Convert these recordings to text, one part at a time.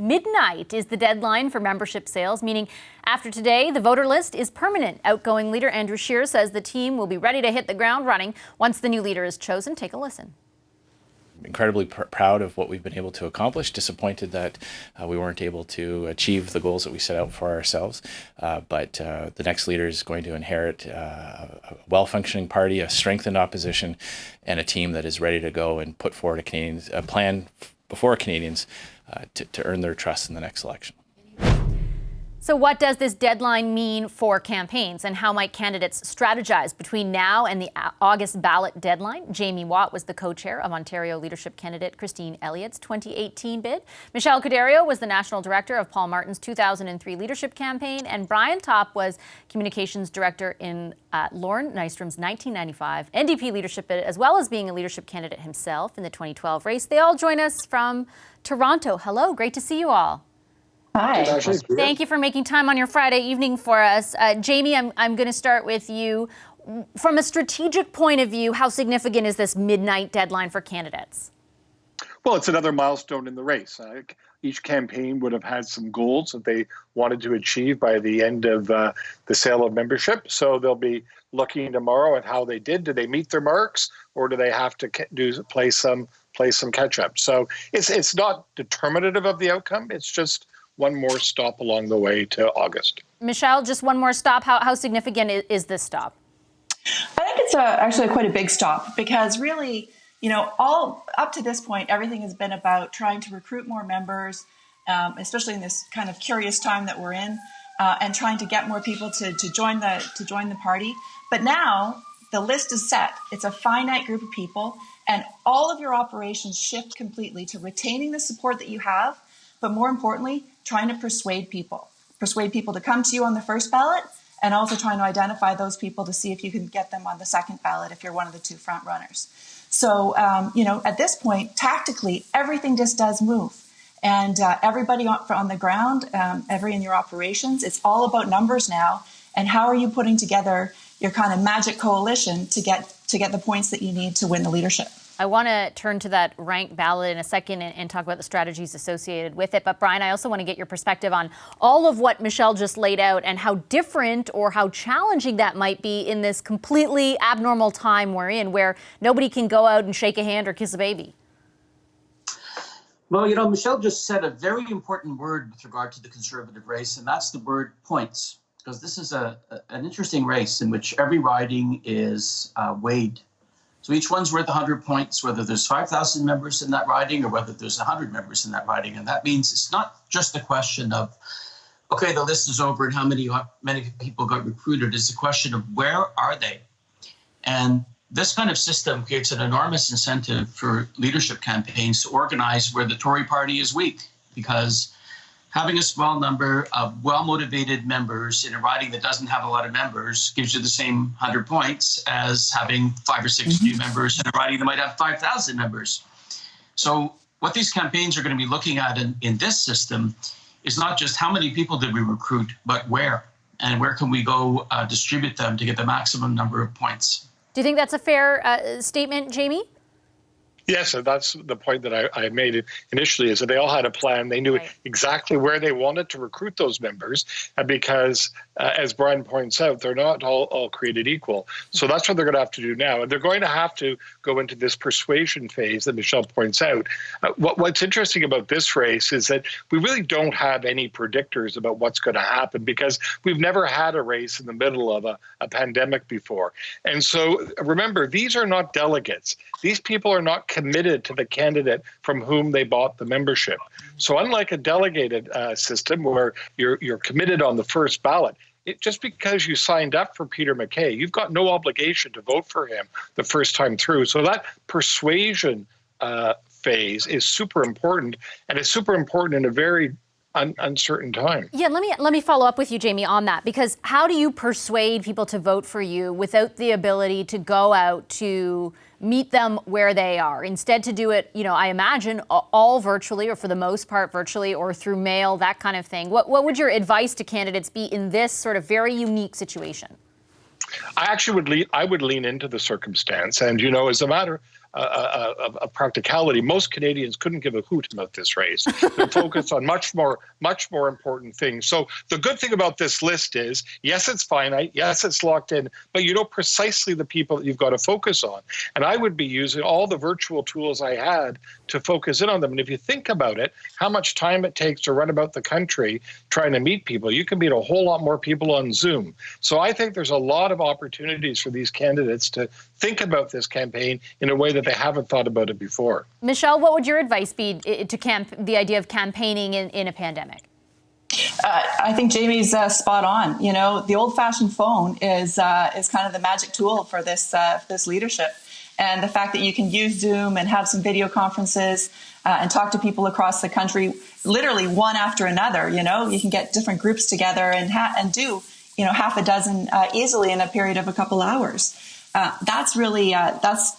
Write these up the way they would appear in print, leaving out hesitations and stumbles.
Midnight is the deadline for membership sales, meaning after today, the voter list is permanent. Outgoing leader Andrew Scheer says the team will be ready to hit the ground running once the new leader is chosen. Take a listen. Incredibly proud of what we've been able to accomplish. Disappointed that we weren't able to achieve the goals that we set out for ourselves. But the next leader is going to inherit a well-functioning party, a strengthened opposition, and a team that is ready to go and put forward a plan before Canadians to earn their trust in the next election. So what does this deadline mean for campaigns, and how might candidates strategize between now and the August ballot deadline? Jaime Watt was the co-chair of Ontario leadership candidate Christine Elliott's 2018 bid. Michele Cadario was the national director of Paul Martin's 2003 leadership campaign, and Brian Topp was communications director in Lorne Nystrom's 1995 NDP leadership bid, as well as being a leadership candidate himself in the 2012 race. They all join us from Toronto. Hello, great to see you all. Hi. Thank you for making time on your Friday evening for us. Jaime, I'm going to start with you. From a strategic point of view, how significant is this midnight deadline for candidates? Well, it's another milestone in the race. Each campaign would have had some goals that they wanted to achieve by the end of the sale of membership. So they'll be looking tomorrow at how they did. Did they meet their marks, or do they have to play some catch up? So it's not determinative of the outcome. It's just one more stop along the way to August. Michele, just one more stop. How significant is this stop? I think it's actually quite a big stop, because really, all up to this point, everything has been about trying to recruit more members, especially in this kind of curious time that we're in, and trying to get more people to join the party. But now the list is set. It's a finite group of people, and all of your operations shift completely to retaining the support that you have, but more importantly, trying to persuade people to come to you on the first ballot, and also trying to identify those people to see if you can get them on the second ballot if you're one of the two front runners. So, at this point, tactically, everything just does move. And everybody on the ground, in your operations, it's all about numbers now. And how are you putting together your kind of magic coalition to get the points that you need to win the leadership? I want to turn to that ranked ballot in a second and talk about the strategies associated with it. But Brian, I also want to get your perspective on all of what Michele just laid out and how different or how challenging that might be in this completely abnormal time we're in, where nobody can go out and shake a hand or kiss a baby. Well, Michele just said a very important word with regard to the Conservative race, and that's the word points, because this is an interesting race in which every riding is weighed. So each one's worth 100 points, whether there's 5,000 members in that riding or whether there's 100 members in that riding. And that means it's not just a question of, okay, the list is over and how many people got recruited. It's a question of where are they? And this kind of system creates an enormous incentive for leadership campaigns to organize where the Tory party is weak, because having a small number of well-motivated members in a riding that doesn't have a lot of members gives you the same 100 points as having 5 or 6 new members in a riding that might have 5,000 members. So what these campaigns are going to be looking at in this system is not just how many people did we recruit, but where, and where can we go distribute them to get the maximum number of points. Do you think that's a fair statement, Jaime? Yes, and that's the point that I made initially, is that they all had a plan. They knew exactly where they wanted to recruit those members, and because, as Brian points out, they're not all created equal. So that's what they're going to have to do now. And they're going to have to go into this persuasion phase that Michele points out. What's interesting about this race is that we really don't have any predictors about what's going to happen, because we've never had a race in the middle of a pandemic before. And so remember, these are not delegates. These people are not committed to the candidate from whom they bought the membership. So unlike a delegated system where you're committed on the first ballot, just because you signed up for Peter MacKay, you've got no obligation to vote for him the first time through. So that persuasion phase is super important, and it's super important in a very uncertain time. Yeah, let me follow up with you, Jaime, on that, because how do you persuade people to vote for you without the ability to go out to meet them where they are? Instead, to do it, I imagine all virtually, or for the most part virtually, or through mail, that kind of thing. What would your advice to candidates be in this sort of very unique situation? I would lean into the circumstance, and as a matter a practicality, most Canadians couldn't give a hoot about this race. They're focused on much more important things. So the good thing about this list is, yes, it's finite, yes, it's locked in, but you know precisely the people that you've got to focus on. And I would be using all the virtual tools I had to focus in on them. And if you think about it, how much time it takes to run about the country trying to meet people, you can meet a whole lot more people on Zoom. So I think there's a lot of opportunities for these candidates to think about this campaign in a way that they haven't thought about it before. Michele, what would your advice be to the idea of campaigning in a pandemic? I think Jamie's spot on. You know, the old-fashioned phone is kind of the magic tool for this leadership. And the fact that you can use Zoom and have some video conferences and talk to people across the country, literally one after another, you know, you can get different groups together and do, you know, half a dozen easily in a period of a couple hours. That's really, that's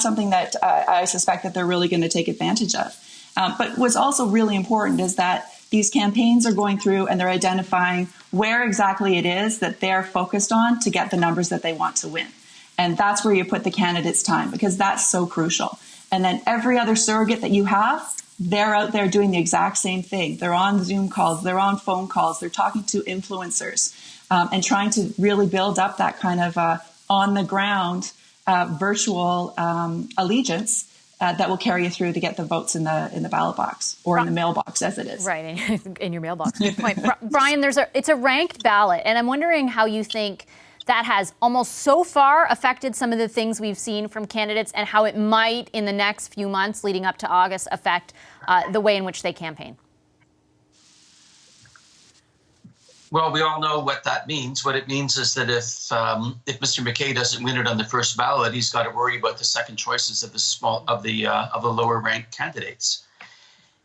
something that I suspect that they're really going to take advantage of. But what's also really important is that these campaigns are going through and they're identifying where exactly it is that they're focused on to get the numbers that they want to win. And that's where you put the candidates' time, because that's so crucial. And then every other surrogate that you have, they're out there doing the exact same thing. They're on Zoom calls, they're on phone calls, they're talking to influencers and trying to really build up that kind of on-the-ground virtual allegiance that will carry you through to get the votes in the ballot box or in the mailbox, as it is. Right, in your mailbox. Good point. Brian, it's a ranked ballot, and I'm wondering how you think that has almost so far affected some of the things we've seen from candidates and how it might, in the next few months leading up to August, affect the way in which they campaign. Well, we all know what that means. What it means is that if Mr. McKay doesn't win it on the first ballot, he's got to worry about the second choices of the lower ranked candidates.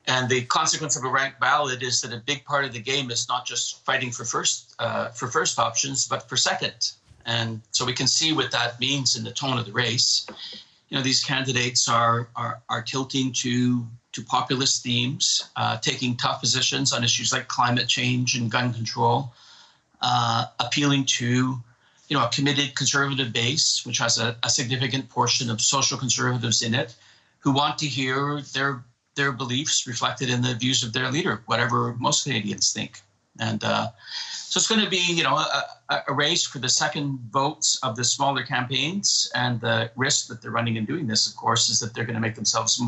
And the consequence of a ranked ballot is that a big part of the game is not just fighting for first options, but for second. And so we can see what that means in the tone of the race. You know, these candidates are tilting to populist themes, taking tough positions on issues like climate change and gun control, appealing to, you know, a committed conservative base, which has a significant portion of social conservatives in it, who want to hear their beliefs reflected in the views of their leader, whatever most Canadians think. And so it's going to be, you know, a race for the second votes of the smaller campaigns. And the risk that they're running in doing this, of course, is that they're going to make themselves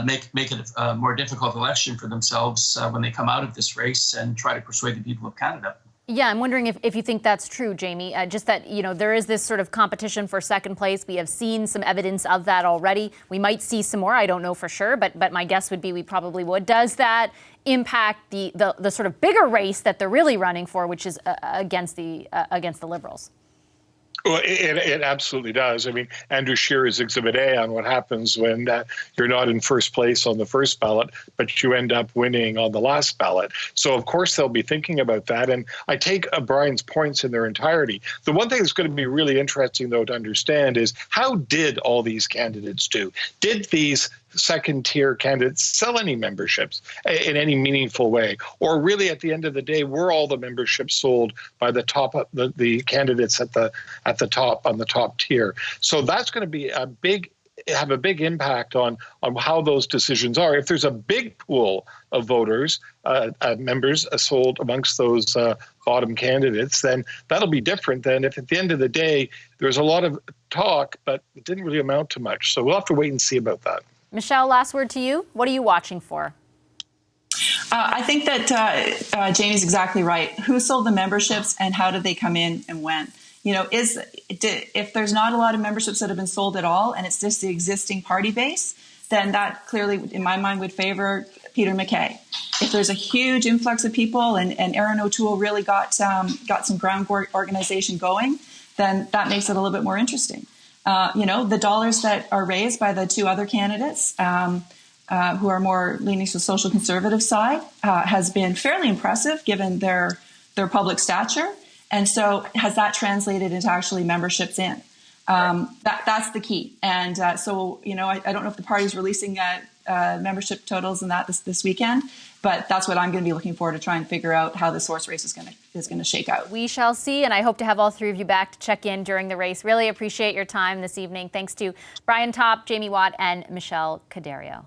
make it a more difficult election for themselves when they come out of this race and try to persuade the people of Canada. Yeah, I'm wondering if you think that's true, Jamie. Just that, you know, there is this sort of competition for second place. We have seen some evidence of that already. We might see some more. I don't know for sure, but my guess would be we probably would. Does that impact the sort of bigger race that they're really running for, which is against the Liberals? Well, it absolutely does. I mean, Andrew Scheer's Exhibit A on what happens when you're not in first place on the first ballot, but you end up winning on the last ballot. So, of course, they'll be thinking about that. And I take Brian's points in their entirety. The one thing that's going to be really interesting, though, to understand is how did all these candidates do? Did these second-tier candidates sell any memberships in any meaningful way? Or really, at the end of the day, were all the memberships sold by the candidates at the top, on the top tier? So that's going to be have a big impact on how those decisions are. If there's a big pool of voters, members sold amongst those bottom candidates, then that'll be different than if at the end of the day, there's a lot of talk, but it didn't really amount to much. So we'll have to wait and see about that. Michele, last word to you. What are you watching for? I think that Jamie's exactly right. Who sold the memberships and how did they come in and when? You know, if there's not a lot of memberships that have been sold at all and it's just the existing party base, then that clearly, in my mind, would favor Peter McKay. If there's a huge influx of people and Erin O'Toole really got some ground organization going, then that makes it a little bit more interesting. You know, the dollars that are raised by the two other candidates who are more leaning to the social conservative side has been fairly impressive given their public stature. And so has that translated into actually memberships in? That's the key. And so, you know, I don't know if the party's releasing membership totals and that this weekend, but that's what I'm going to be looking for to try and figure out how this horse race is going is going to shake out. We shall see, and I hope to have all three of you back to check in during the race. Really appreciate your time this evening. Thanks to Brian Topp, Jaime Watt, and Michele Cadario.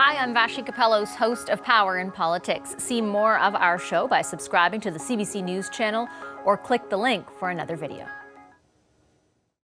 Hi, I'm Vashi Capellos, host of Power in Politics. See more of our show by subscribing to the CBC News channel or click the link for another video.